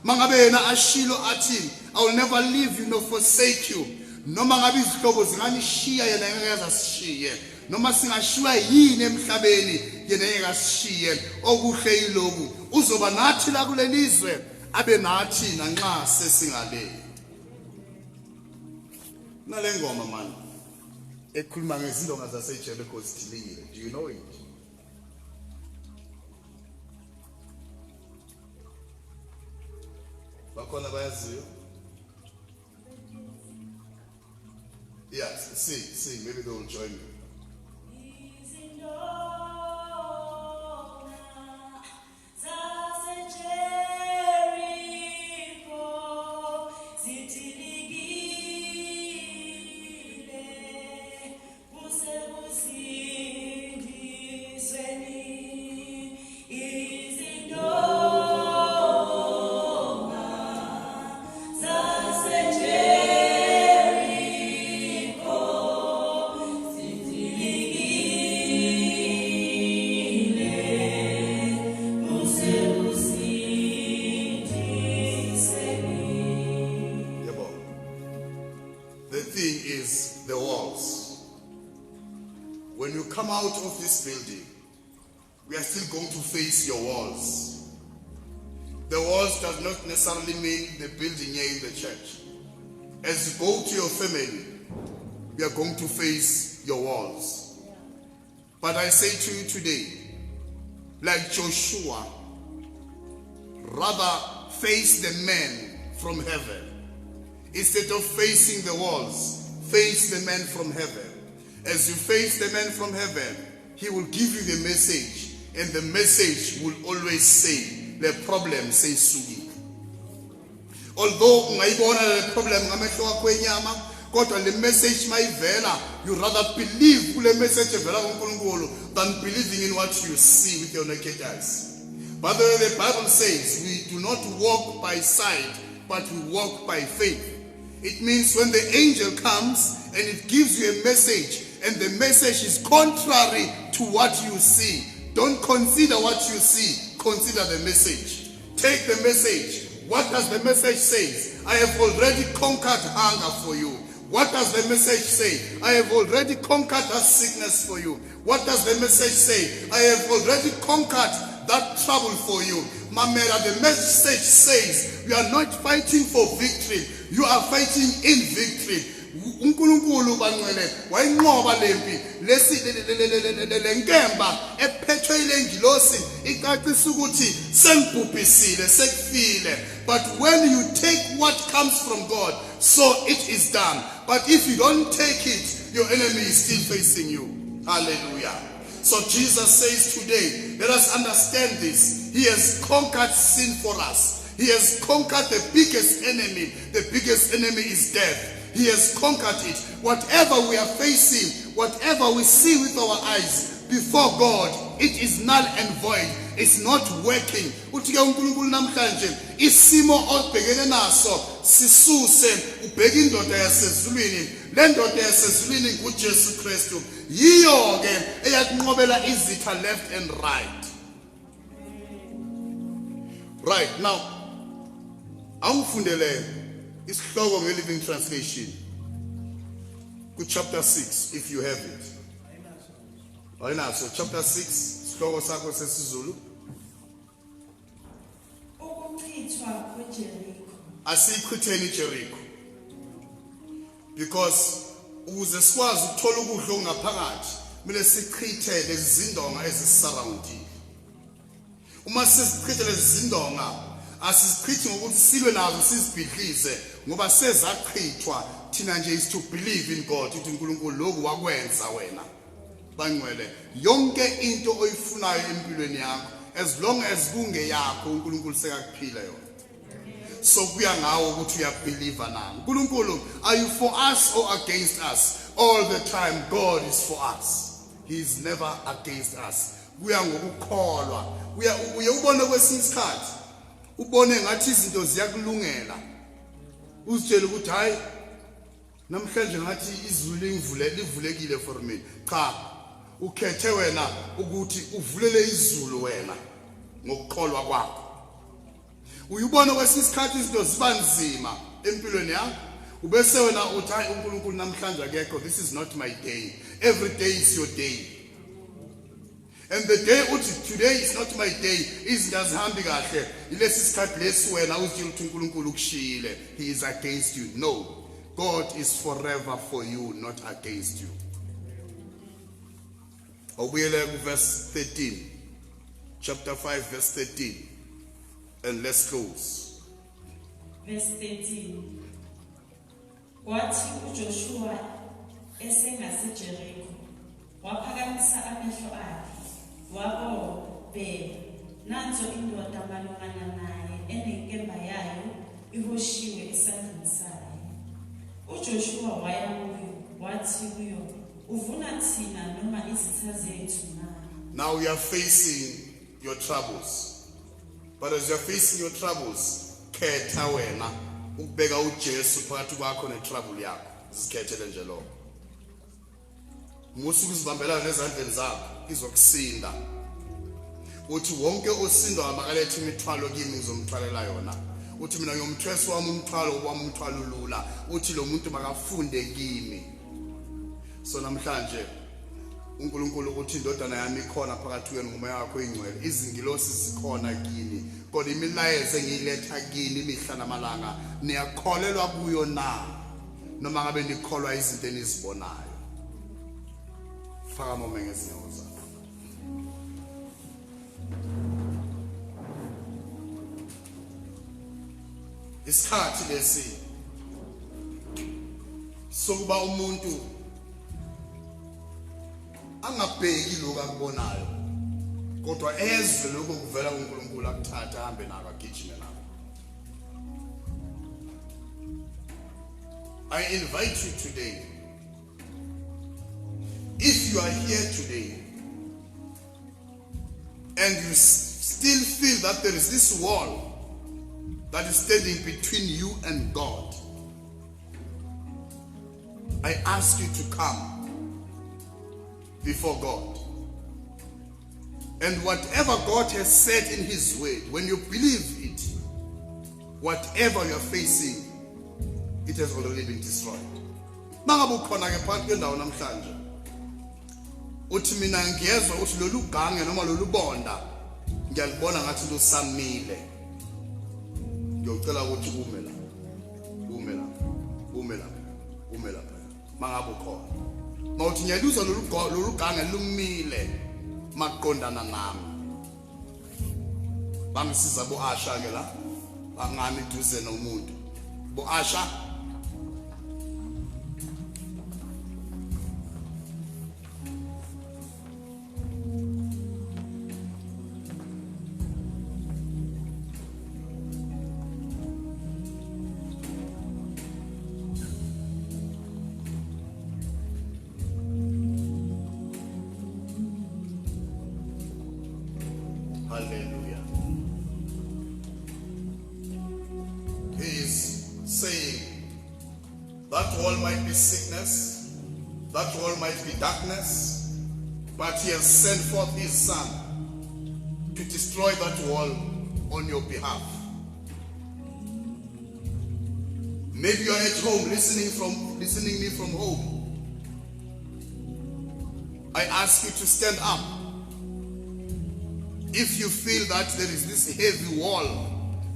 Mangabe yena ashilo athi, "I will never leave you nor forsake you." Noma ngabe izihlobo zinganishiya yena ngeke azishiye. Noma singashiywa yini emhlabeni yena ngeke asishiye. Okuhle yiloku, uzoba nathi la kulelizwe, abe nathi nanxa sesingale. Nale ngoma man ekhuluma ngezindonga zaseJericho zithilile. Do you know it? Bakhona bayaziyo? Yes, sing, maybe they will join me. When you come out of this building, we are still going to face your walls. The walls does not necessarily mean the building here in the church. As you go to your family, we are going to face your walls. But I say to you today, like Joshua, rather face the men from heaven. Instead of facing the walls, face the men from heaven. As you face the man from heaven, He will give you the message, and the message will always say, the problem says sugi. Although ungayibona the problem ngamehlo akho enyama, kodwa le message mayivela, you rather believe kule message evela kuNkulunkulu than believing in what you see with your naked eyes. But the Bible says we do not walk by sight, but we walk by faith. It means when the angel comes and it gives you a message, and the message is contrary to what you see, don't consider what you see, consider the message. Take the message. What does the message say? I have already conquered hunger for you. What does the message say? I have already conquered that sickness for you. What does the message say? I have already conquered that trouble for you. Mamela, the message says you are not fighting for victory, you are fighting in victory. uNkulunkulu bangcwele wayinqoba lempi lenkemba ephethwe ilengilosi icacisa ukuthi sengibhubhisile sekufile. But when you take what comes from God, so it is done. But if you don't take it, your enemy is still facing you. Hallelujah. So Jesus says today, let us understand this. He has conquered sin for us. He has conquered the biggest enemy. The biggest enemy is death. He has conquered it. Whatever we are facing, whatever we see with our eyes before God, it is null and void. It's not working. Uthi uNkulunkulu namhlanje isimo obhekene naso sisuse ubheke indoda yasezulwini. Le ndoda yasezulwini nguJesu Kristu. Yiyo ke eyakunqobela izitha left and right. Right now, angifundele isihloko ngeLiving Translation ku chapter 6 if you have it. Ayinaso chapter 6 isihloko sakho sesiZulu. Ukuchithwa kweJeriko. Asichitheni Jericho. Because ukuze sikwazi ukuthola ukudla okungaphakathi, kumele sichithe lezi zindonga ezisisurroundile. Uma sisichithe lezi zindonga, asisichithi ngokuthi silwe nazo sizibhidlize ngoba sezachithwa. Thina nje is to believe in God ukuthi uNkulunkulu lokhu wakwenza wena. Bangcwele yonke into oyifunayo empilweni yakho, as long as kungeyakho uNkulunkulu sekakuphila yona. So kuya ngawo ukuthi uyabelieve na. uNkulunkulu, are you for us or against us? All the time God is for us. He is never against us. Kuya ngokukholwa. Uye ubone kwesinye isikhathi ubone ngathi izinto ziyakulungela. Uzitshela ukuthi hayi namhlanje ngathi izulu livulekile for me. Cha, ukhethe wena ukuthi uvulele izulu wena ngokukholwa kwakho. Uyibona kwesinye isikhathi izinto ziba nzima empilweni yakho, ubese wena uthi hayi uNkulunkulu namhlanje akekho, this is not my day. Every day is your day. And the day uthi today is not my day, izinto azihambi kahle, ilesi isikhathi lesi wena uthi uNkulunkulu ukushiyile, he is against you. No, God is forever for you, not against you. Obuyele ku verse 13, chapter 5 verse 13, and let's close. Verse 13. Kwathi uJoshua esengaseJeriko, waphakamisa amehlo akhe, wabona nanzo indoda malungana naye enenkemba yayo ihoshiwe esandleni sayo. uJoshua waya kuyo wathi kuyo, uvuna thina noma izitha zethu na? Now you are facing your troubles. But as you are facing your troubles, khetha wena ukubeka uJesu phakathi kwakho netrouble yakho. Zikhethele nje lo. Musu kuzibambela nezandleni zakho izokusinda. Uthi wonke osindwa makalethe imithwalo kimi ngizomthwalela yona. Uthi mina ngiyomthweso wami umthwalo wami umthwalo lula. Uthi lo muntu makafunde kimi. So namhlanje uNkulunkulu uthi indodana yami ikhona phakathi kwenu ngumoya wakho ingcwele. Izingilosi zikhona kini. Kodwa imilayezo engiyiletha kini imihla namalanga niyakholelwa kuyo na? Noma ngabe nikholwa izinto enizibonayo. Faka momme ngezinyawo zakho. Isikhathi lesi sokuba umuntu angabheki lokho akubonayo, kodwa ezwe lokho kuvela kuNkulunkulu akuthatha ahambe nako agijime nako. I invite you today, if you are here today and still feel that there is this wall that is standing between you and God, I ask you to come before God. And whatever God has said in his word, when you believe it, whatever you are facing, it has already been destroyed. Mangabe ukhona ke phakathi kwendawo namhlanje uthi mina ngiyezwa uthi lolu gange noma lolu bonda ngiyalibona ngathi lusamile, ngiyocela ukuthi ume la, ume la, ume la, ume la. Mangabe ukhona mawuthi ngiyaluzwa lolu gange lumile maqondana nami, bangisiza bo Asha ke la, bangami duze nomuntu bo Asha. Hallelujah. He is saying that wall might be sickness, that wall might be darkness, but he has sent forth his son to destroy that wall on your behalf. Maybe you are at home listening me from home. I ask you to stand up. If you feel that there is this heavy wall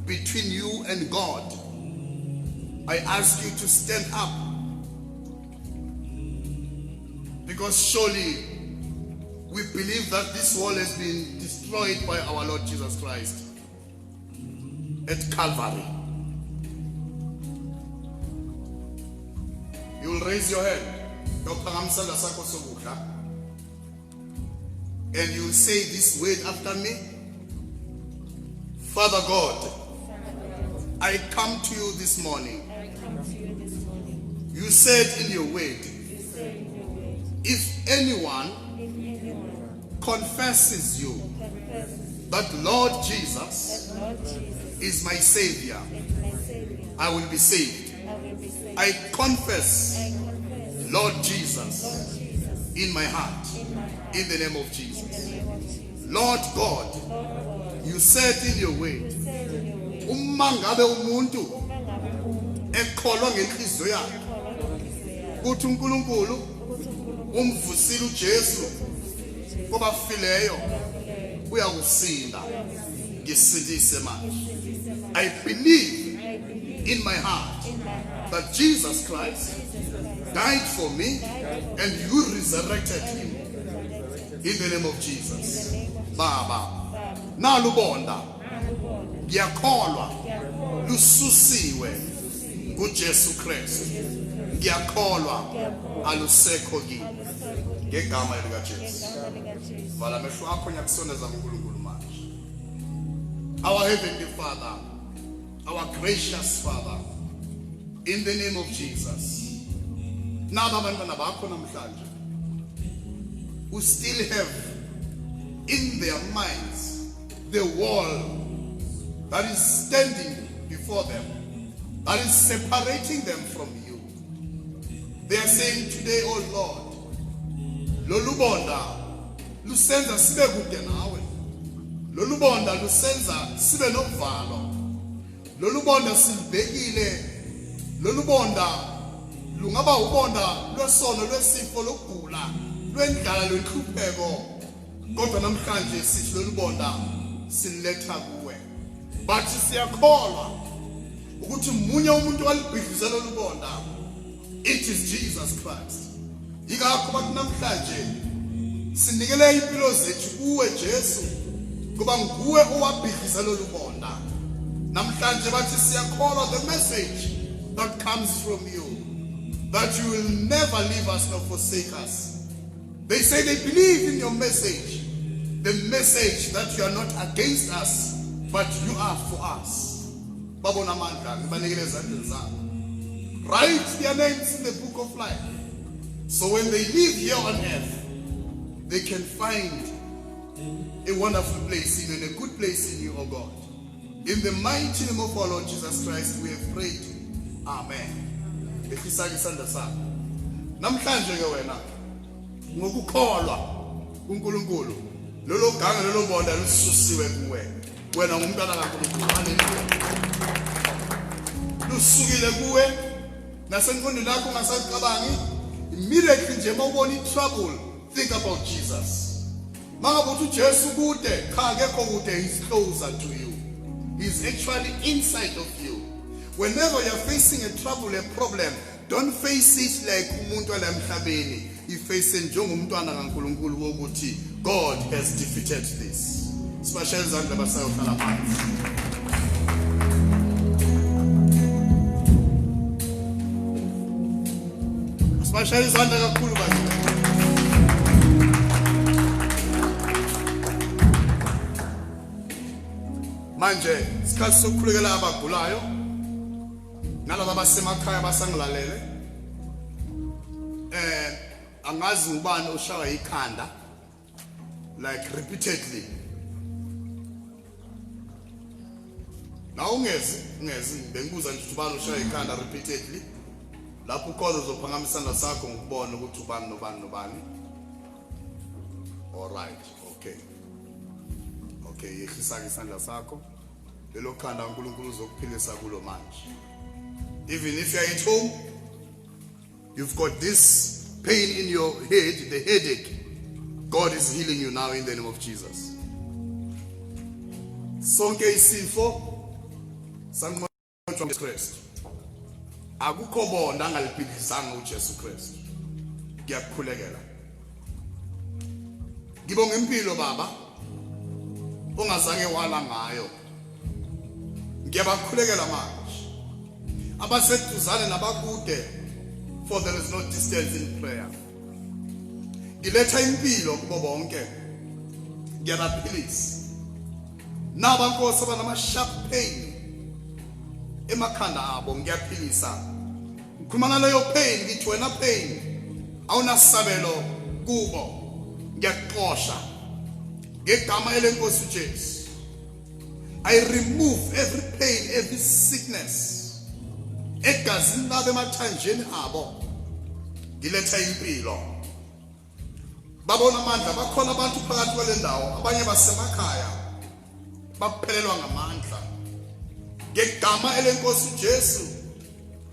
between you and God, I ask you to stand up. Because surely we believe that this wall has been destroyed by our Lord Jesus Christ at Calvary. You will raise your hand. And you will say this word after me. Father God, I come to you this morning. You said in your word, if anyone confesses you that Lord Jesus is my Savior, I will be saved. I confess Lord Jesus in my heart, in the name of Jesus. Lord God, you said in your word, umangabe umuntu ekholwa ngenhliziyo yakhe ukuthi uNkulunkulu umvusile uJesu kwabafileyo uyakusinda ngisindise manje. I believe in my heart that Jesus Christ died for me and you resurrected him in the name of Jesus. Baba, nalubonda ngiyakholwa lususiwe kuJesu Kristu, ngiyakholwa alusekho kimi ngegama likaJesu. Vala amehlo akho nyakusondeza kuNkulunkulu manje. Our heavenly Father, our gracious Father, in the name of Jesus, naba abantwana bakho namhlanje who still have in their minds the wall that is standing before them, that is separating them from you. They are saying today, oh Lord, lolubonda lusenza sibe kude nawe, lolubonda lusenza sibe novalo, lolubonda silibekile, lolubonda lungaba ubonda lwesono, lwesifo, lokugula, lwendlala, lwenhlupheko, kodwa namhlanje sithi lolubonda siletha kuwe. But siyakholwa ukuthi munye umuntu walibhidliza lolubonda, it is Jesus Christ. Yikakho bathi namhlanje sinikele impilo zethu kuwe Jesu, kuba nguwe owabhidliza lolubonda. Namhlanje bathi siyakholwa the message that comes from you, that you will never leave us nor forsake us. They say they believe in your message, the message that you are not against us, but you are for us. Babona amandla ngibanikele ezandleni zabo. Write their names in the book of life, so when they live here on earth, they can find a wonderful place in you and a good place in you, O God. In the mighty name of our Lord Jesus Christ, we have prayed. Amen. Efisake isandla sakho. Namhlanje ke wena ngokukholwa kuNkulunkulu lolo ganga lelo bonda lisusiwe kuwe. Wena ngumntwana kaNkulunkulu. Hallelujah. Lusukile kuwe nasengqondweni lakho ungasacabangi. Immediately nje mawubona trouble, think about Jesus. Mangabuthi uJesu kude, cha akekho kude, he's closer to you. He's actually inside of you. Whenever you're facing a trouble, a problem, don't face it like umuntu ala emhlabeni. You face it njengomntwana kaNkulunkulu wokuthi God has defeated this. Sibashayela izandla basayohlala phansi. Sibashayela izandla kakhulu bathi. Manje isikhathi sokukhulekela abagulayo nalabo abasemakhaya basangilalele angazi ubani oshawa ikhanda like repeatedly. Now ungezi bengibuza nje ubani oshawa ikhanda repeatedly lapho ukhoza uzophangamisa isandla sakho ngikubona ukuthi ubani nobani. All right, okay, yehlisa isandla sakho lelo khanda uNkulunkulu uzokuphilisa kulo manje. Even if you're at home, you've got this pain in your head, the headache, God is healing you now in the name of Jesus. Sonke isifo sanqotshwa ngeKristu. Akukho bonda angaliphikisanga uJesu Kristu. Ngiyakukhulekela. Ngibonga impilo baba ongazange wala ngayo. Ngiyabakhulekela manje. Abaseduzane nabakude, for there is no distance in prayer. Ngiletha impilo kubo bonke. Ngiyabaphilisa. Naba nkosi abanama sharp pain emakhanda abo ngiyaphilisa. Ngikhuluma ngaleyo pain, ngithi wena pain awunasabelo kubo. Ngiyaxosha ngegama elenkosi uJesu. I remove every pain, every sickness. Egazini labo emathanjeni abo ngiletha impilo. Babona amandla, bakhona abantu phakathi kwale ndawo abanye basemakhaya baphelelwa ngamandla. Ngegama elenkosi uJesu,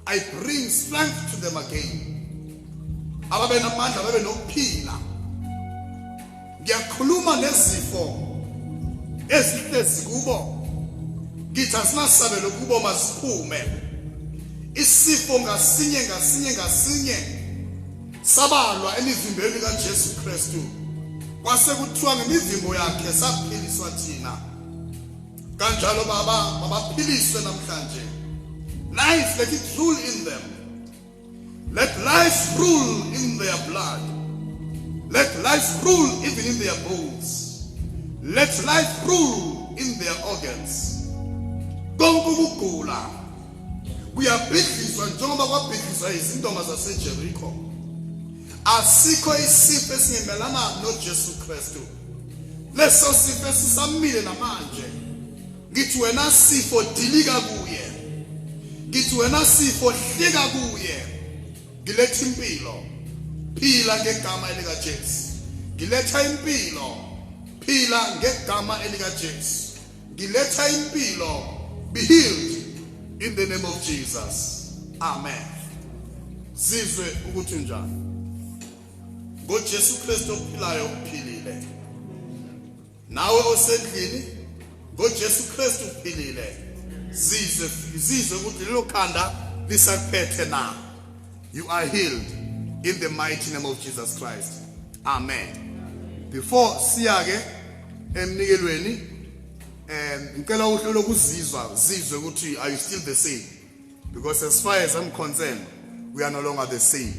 I bring strength to them again. Ababe namandla, babe nokuphila. Ngiyakhuluma nezifo ezihlezi kubo. Ngithi asinasabelo kubo masiphume. Isifo ngasinye sabalwa emizimbeni kaJesu Kristu. Kwase kuthiwa ngemivimbo yakhe saphiliswa thina. Kanjalo baba mabaphiliswe namhlanje. Life, let it rule in them. Let life rule in their blood. Let life rule even in their bones. Let life rule in their organs. Konke ukugula kuyabhidlizwa njengoba kwabhidlizwa izintombi zaseJericho. Asikho isifo esingemelana noJesu Kristu. Leso sifo sisamile namanje. Ngithi wena sifo dilika kuye. Ngithi wena sifo hlika kuye. Ngiletha impilo. Phila ngegama elikaJesu. Ngiletha impilo. Phila ngegama elikaJesu. Ngiletha impilo. Be healed in the name of Jesus. Amen. Zizwe ukuthi njani. ngoJesu Kristu ophilayo uphilile. Nawe osendlini ngoJesu Kristu uphilile. Zizwe ukuthi lelo khanda lisakuphethe na. You are healed in the mighty name of Jesus Christ. Amen. Before siyake emnikelweni ngicela uhlelo ukuzizwa zizwe ukuthi are you still the same? Because as far as I'm concerned, we are no longer the same.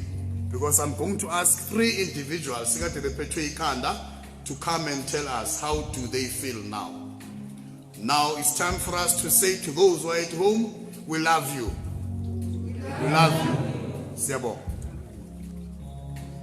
Because I'm going to ask 3 individuals to come and tell us how do they feel now. Now it's time for us to say to those who are at home, we love you. We love you. Siyabonga.